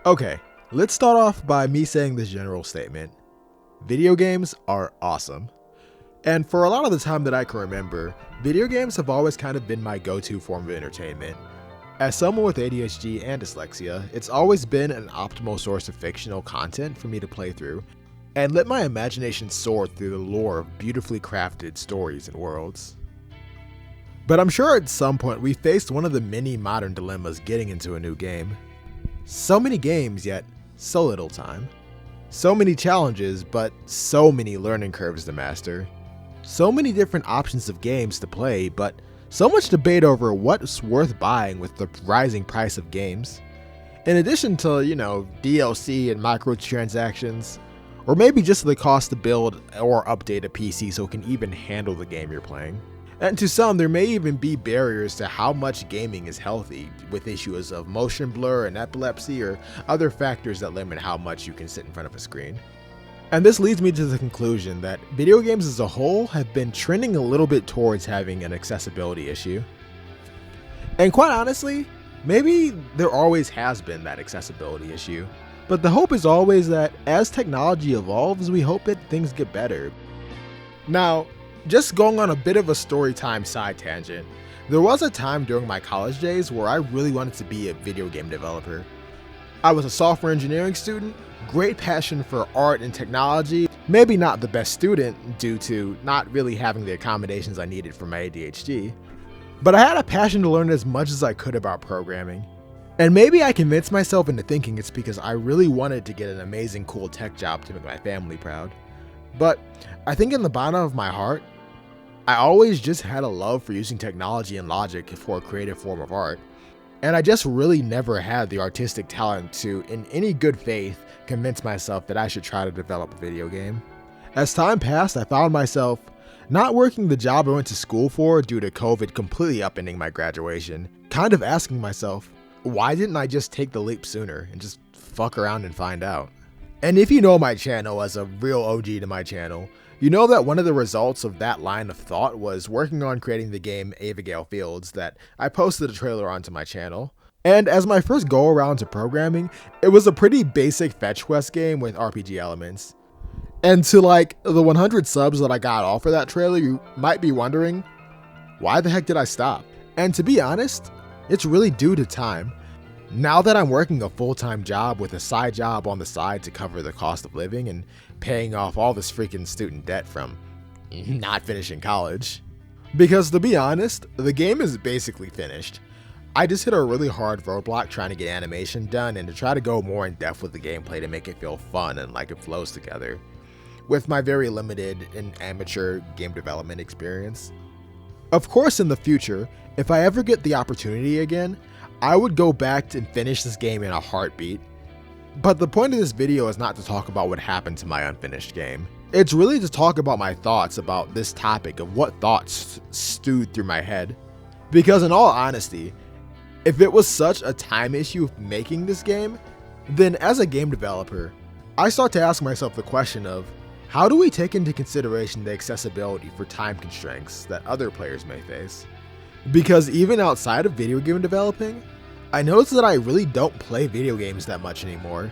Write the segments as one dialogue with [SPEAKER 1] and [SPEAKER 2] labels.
[SPEAKER 1] Okay, let's start off by me saying this general statement. Video games are awesome. And for a lot of the time that I can remember, video games have always kind of been my go-to form of entertainment. As someone with ADHD and dyslexia, it's always been an optimal source of fictional content for me to play through and let my imagination soar through the lore of beautifully crafted stories and worlds. But I'm sure at some point we faced one of the many modern dilemmas getting into a new game. So many games, yet so little time. So many challenges, but so many learning curves to master. So many different options of games to play, but so much debate over what's worth buying with the rising price of games. In addition to, DLC and microtransactions, or maybe just the cost to build or update a PC so it can even handle the game you're playing. And to some, there may even be barriers to how much gaming is healthy, with issues of motion blur and epilepsy or other factors that limit how much you can sit in front of a screen. And this leads me to the conclusion that video games as a whole have been trending a little bit towards having an accessibility issue. And quite honestly, maybe there always has been that accessibility issue. But the hope is always that as technology evolves, we hope that things get better. Now, just going on a bit of a story time side tangent, there was a time during my college days where I really wanted to be a video game developer. I was a software engineering student, great passion for art and technology, maybe not the best student due to not really having the accommodations I needed for my ADHD, but I had a passion to learn as much as I could about programming. And maybe I convinced myself into thinking it's because I really wanted to get an amazing cool tech job to make my family proud. But I think in the bottom of my heart, I always just had a love for using technology and logic for a creative form of art, and I just really never had the artistic talent to, in any good faith, convince myself that I should try to develop a video game. As time passed, I found myself not working the job I went to school for due to COVID completely upending my graduation, kind of asking myself, why didn't I just take the leap sooner and just fuck around and find out? And if you know my channel as a real OG to my channel, you know that one of the results of that line of thought was working on creating the game Avigale Fields that I posted a trailer onto my channel. And as my first go around to programming, it was a pretty basic fetch quest game with RPG elements. And to the 100 subs that I got off of that trailer, you might be wondering, why the heck did I stop? And to be honest, it's really due to time. Now that I'm working a full-time job with a side job on the side to cover the cost of living and paying off all this freaking student debt from not finishing college. Because to be honest, the game is basically finished. I just hit a really hard roadblock trying to get animation done and to try to go more in depth with the gameplay to make it feel fun and like it flows together. With my very limited and amateur game development experience. Of course, in the future, if I ever get the opportunity again, I would go back and finish this game in a heartbeat. But the point of this video is not to talk about what happened to my unfinished game. It's really to talk about my thoughts about this topic of what thoughts stewed through my head. Because in all honesty, if it was such a time issue of making this game, then as a game developer, I start to ask myself the question of, how do we take into consideration the accessibility for time constraints that other players may face? Because even outside of video game developing, I notice that I really don't play video games that much anymore.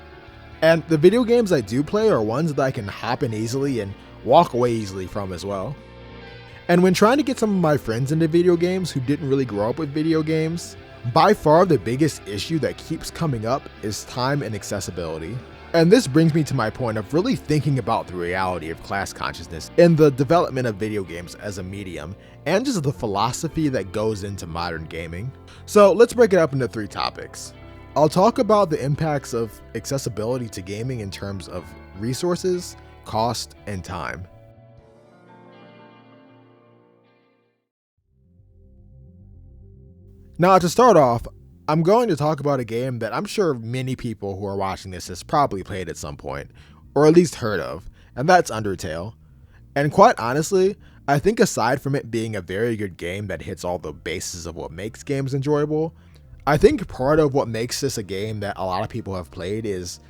[SPEAKER 1] And the video games I do play are ones that I can hop in easily and walk away easily from as well. And when trying to get some of my friends into video games who didn't really grow up with video games, by far the biggest issue that keeps coming up is time and accessibility. And this brings me to my point of really thinking about the reality of class consciousness in the development of video games as a medium, and just the philosophy that goes into modern gaming. So let's break it up into 3 topics. I'll talk about the impacts of accessibility to gaming in terms of resources, cost, and time. Now to start off, I'm going to talk about a game that I'm sure many people who are watching this has probably played at some point, or at least heard of, and that's Undertale. And quite honestly, I think aside from it being a very good game that hits all the bases of what makes games enjoyable, I think part of what makes this a game that a lot of people have played is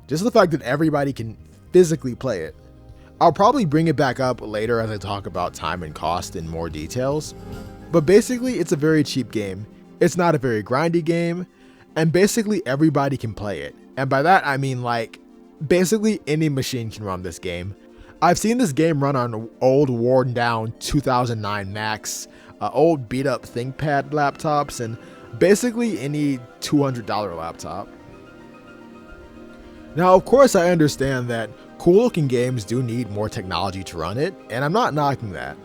[SPEAKER 1] just the fact that everybody can physically play it. I'll probably bring it back up later as I talk about time and cost in more details, but basically it's a very cheap game. It's not a very grindy game, and basically everybody can play it. And by that I mean like basically any machine can run this game. I've seen this game run on old worn down 2009 Macs, old beat up ThinkPad laptops, and basically any $200 laptop. Now of course I understand that cool looking games do need more technology to run it, and I'm not knocking that.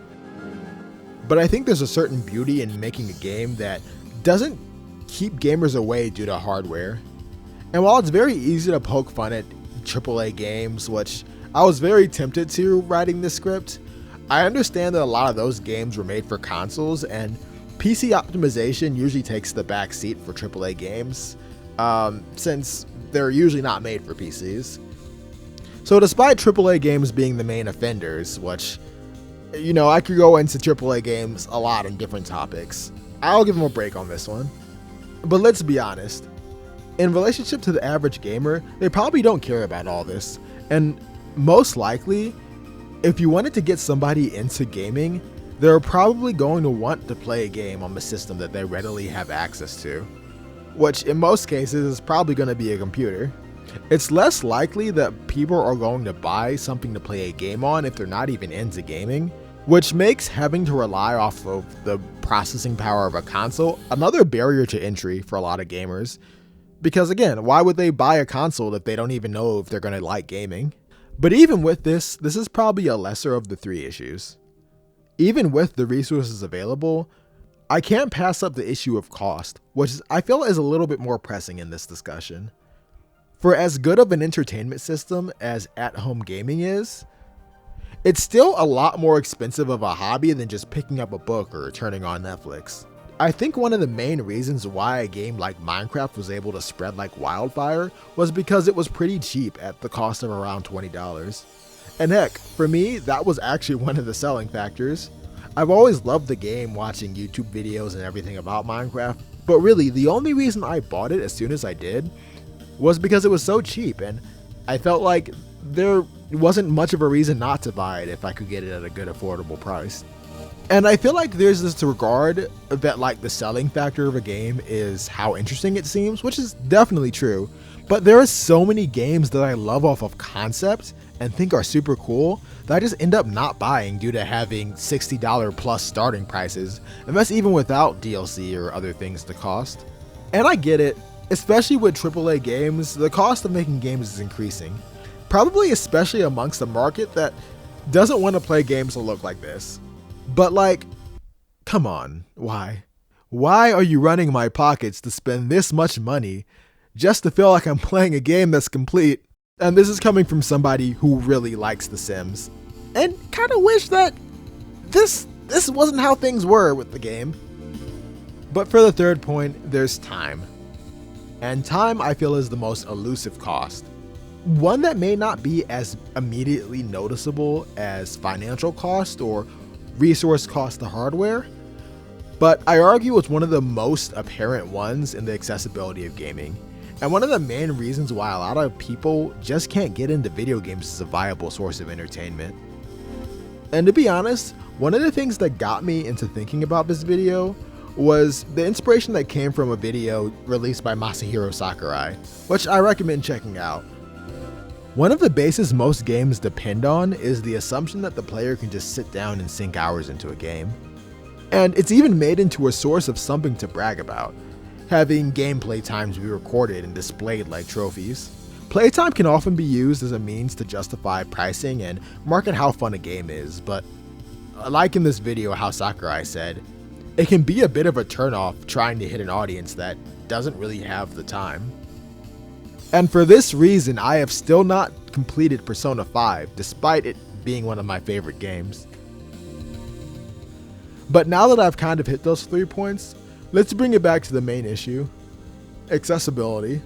[SPEAKER 1] But I think there's a certain beauty in making a game that doesn't keep gamers away due to hardware. And while it's very easy to poke fun at AAA games, which I was very tempted to writing this script, I understand that a lot of those games were made for consoles, and PC optimization usually takes the back seat for AAA games, since they're usually not made for PCs. So despite AAA games being the main offenders, which, you know, I could go into AAA games a lot on different topics, I'll give them a break on this one. But let's be honest, in relationship to the average gamer, they probably don't care about all this, and most likely, if you wanted to get somebody into gaming, they're probably going to want to play a game on the system that they readily have access to, which in most cases is probably going to be a computer. It's less likely that people are going to buy something to play a game on if they're not even into gaming, which makes having to rely off of the processing power of a console another barrier to entry for a lot of gamers. Because again, why would they buy a console if they don't even know if they're going to like gaming? But even with this is probably a lesser of the three issues. Even with the resources available, I can't pass up the issue of cost, which I feel is a little bit more pressing in this discussion. For as good of an entertainment system as at-home gaming is, it's still a lot more expensive of a hobby than just picking up a book or turning on Netflix. I think one of the main reasons why a game like Minecraft was able to spread like wildfire was because it was pretty cheap at the cost of around $20. And heck, for me, that was actually one of the selling factors. I've always loved the game, watching YouTube videos and everything about Minecraft, but really the only reason I bought it as soon as I did was because it was so cheap, and I felt like there wasn't much of a reason not to buy it if I could get it at a good affordable price. And I feel like there's this regard that like the selling factor of a game is how interesting it seems, which is definitely true. But there are so many games that I love off of concept and think are super cool that I just end up not buying due to having $60 plus starting prices, and that's even without DLC or other things to cost. And I get it, especially with AAA games, the cost of making games is increasing. Probably especially amongst a market that doesn't want to play games that look like this. But like, come on, why? Why are you running my pockets to spend this much money just to feel like I'm playing a game that's complete? And this is coming from somebody who really likes The Sims, and kind of wish that this wasn't how things were with the game. But for the third point, there's time. And time, I feel, is the most elusive cost. One that may not be as immediately noticeable as financial cost or resource cost to hardware, but I argue it's one of the most apparent ones in the accessibility of gaming, and one of the main reasons why a lot of people just can't get into video games as a viable source of entertainment. And to be honest, one of the things that got me into thinking about this video was the inspiration that came from a video released by Masahiro Sakurai, which I recommend checking out. One of the bases most games depend on is the assumption that the player can just sit down and sink hours into a game. And it's even made into a source of something to brag about, having gameplay times be recorded and displayed like trophies. Playtime can often be used as a means to justify pricing and market how fun a game is, but like in this video how Sakurai said, it can be a bit of a turnoff trying to hit an audience that doesn't really have the time. And for this reason, I have still not completed Persona 5, despite it being one of my favorite games. But now that I've kind of hit those 3 points, let's bring it back to the main issue: accessibility.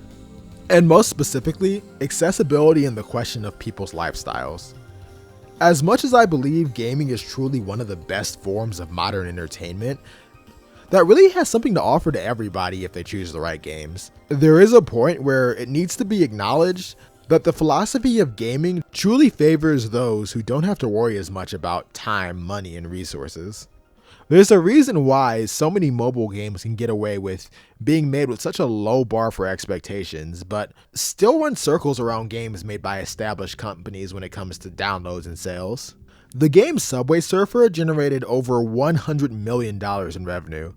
[SPEAKER 1] And most specifically, accessibility in the question of people's lifestyles. As much as I believe gaming is truly one of the best forms of modern entertainment, that really has something to offer to everybody if they choose the right games, there is a point where it needs to be acknowledged that the philosophy of gaming truly favors those who don't have to worry as much about time, money, and resources. There's a reason why so many mobile games can get away with being made with such a low bar for expectations, but still run circles around games made by established companies when it comes to downloads and sales. The game Subway Surfer generated over $100 million in revenue,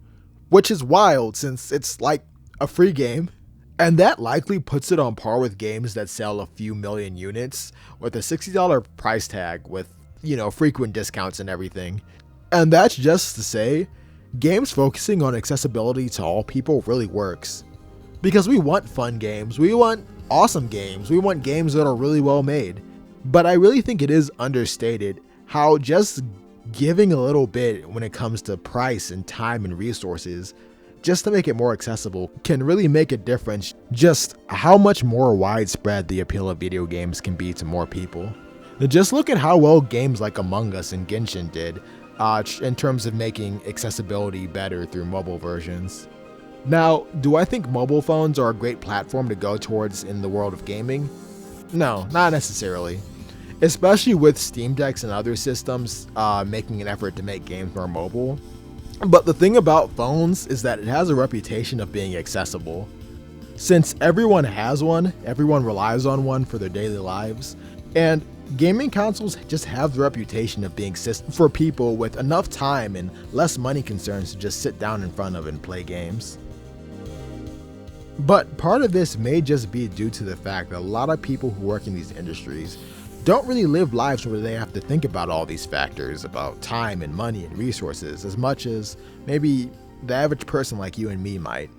[SPEAKER 1] which is wild since it's like a free game. And that likely puts it on par with games that sell a few million units with a $60 price tag with, frequent discounts and everything. And that's just to say, games focusing on accessibility to all people really works. Because we want fun games, we want awesome games, we want games that are really well made. But I really think it is understated how just giving a little bit when it comes to price and time and resources just to make it more accessible can really make a difference. Just how much more widespread the appeal of video games can be to more people. Just look at how well games like Among Us and Genshin did in terms of making accessibility better through mobile versions. Now, do I think mobile phones are a great platform to go towards in the world of gaming? No, not necessarily. Especially with Steam Decks and other systems making an effort to make games more mobile. But the thing about phones is that it has a reputation of being accessible. Since everyone has one, everyone relies on one for their daily lives, and gaming consoles just have the reputation of being systems for people with enough time and less money concerns to just sit down in front of and play games. But part of this may just be due to the fact that a lot of people who work in these industries don't really live lives where they have to think about all these factors about time and money and resources as much as maybe the average person like you and me might.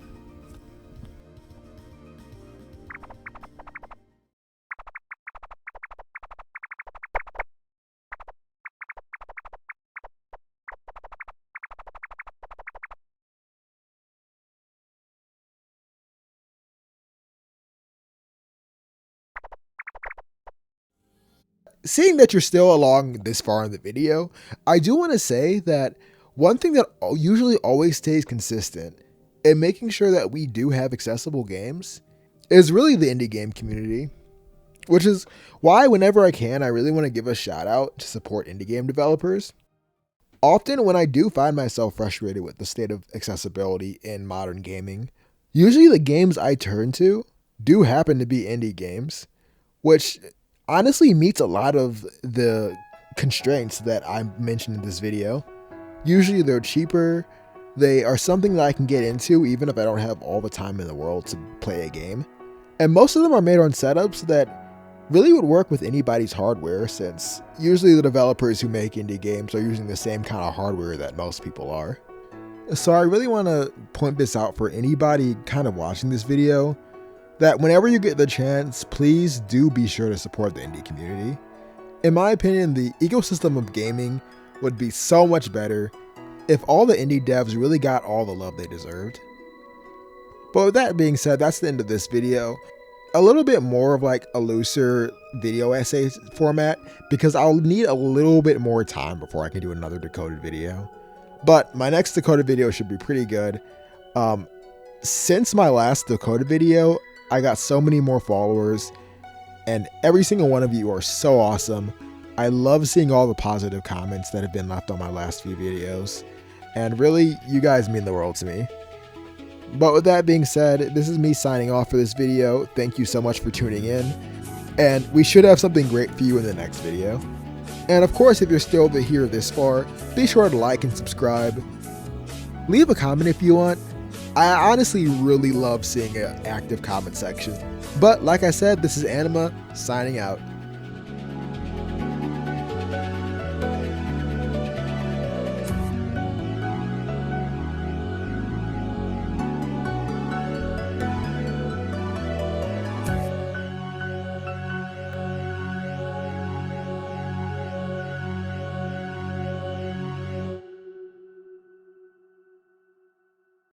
[SPEAKER 1] Seeing that you're still along this far in the video, I do want to say that one thing that usually always stays consistent in making sure that we do have accessible games is really the indie game community, which is why whenever I can, I really want to give a shout out to support indie game developers. Often when I do find myself frustrated with the state of accessibility in modern gaming, usually the games I turn to do happen to be indie games, which honestly meets a lot of the constraints that I mentioned in this video. Usually they're cheaper, they are something that I can get into even if I don't have all the time in the world to play a game. And most of them are made on setups that really would work with anybody's hardware, since usually the developers who make indie games are using the same kind of hardware that most people are. So I really want to point this out for anybody kind of watching this video, that whenever you get the chance, please do be sure to support the indie community. In my opinion, the ecosystem of gaming would be so much better if all the indie devs really got all the love they deserved. But with that being said, that's the end of this video. A little bit more of like a looser video essay format, because I'll need a little bit more time before I can do another decoded video. But my next decoded video should be pretty good. Since my last decoded video, I got so many more followers, and every single one of you are so awesome. I love seeing all the positive comments that have been left on my last few videos, and really, you guys mean the world to me. But with that being said, this is me signing off for this video. Thank you so much for tuning in, and we should have something great for you in the next video. And of course, if you're still here this far, be sure to like and subscribe. Leave a comment if you want. I honestly really love seeing an active comment section. But like I said, this is Anima, signing out.